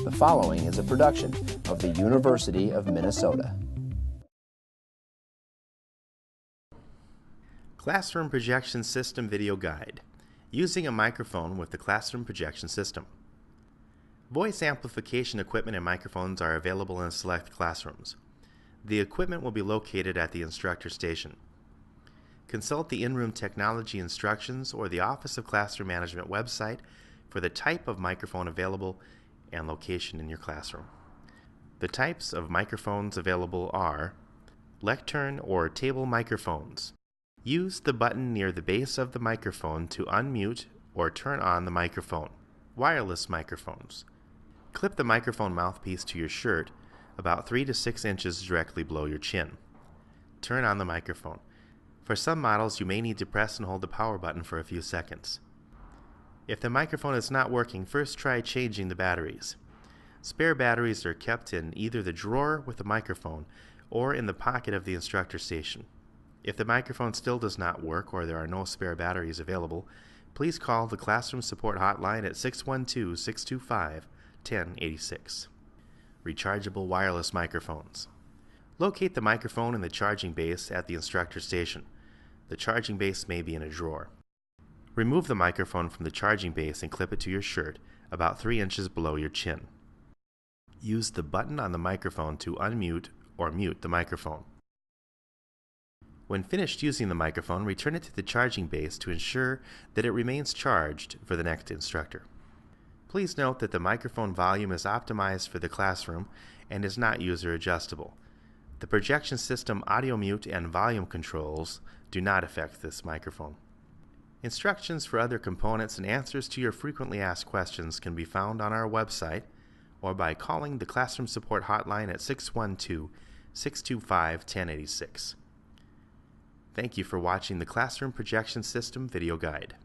The following is a production of the University of Minnesota. Classroom Projection System Video Guide. Using a microphone with the Classroom Projection System. Voice amplification equipment and microphones are available in select classrooms. The equipment will be located at the instructor station. Consult the in-room technology instructions or the Office of Classroom Management website for the type of microphone available and location in your classroom. The types of microphones available are lectern or table microphones. Use the button near the base of the microphone to unmute or turn on the microphone. Wireless microphones. Clip the microphone mouthpiece to your shirt about 3 to 6 inches directly below your chin. Turn on the microphone. For some models, you may need to press and hold the power button for a few seconds. If the microphone is not working, first try changing the batteries. Spare batteries are kept in either the drawer with the microphone or in the pocket of the instructor station. If the microphone still does not work or there are no spare batteries available, please call the Classroom Support Hotline at 612-625-1086. Rechargeable wireless microphones. Locate the microphone in the charging base at the instructor station. The charging base may be in a drawer. Remove the microphone from the charging base and clip it to your shirt about 3 inches below your chin. Use the button on the microphone to unmute or mute the microphone. When finished using the microphone, return it to the charging base to ensure that it remains charged for the next instructor. Please note that the microphone volume is optimized for the classroom and is not user adjustable. The projection system audio mute and volume controls do not affect this microphone. Instructions for other components and answers to your frequently asked questions can be found on our website or by calling the Classroom Support Hotline at 612-625-1086. Thank you for watching the Classroom Projection System Video Guide.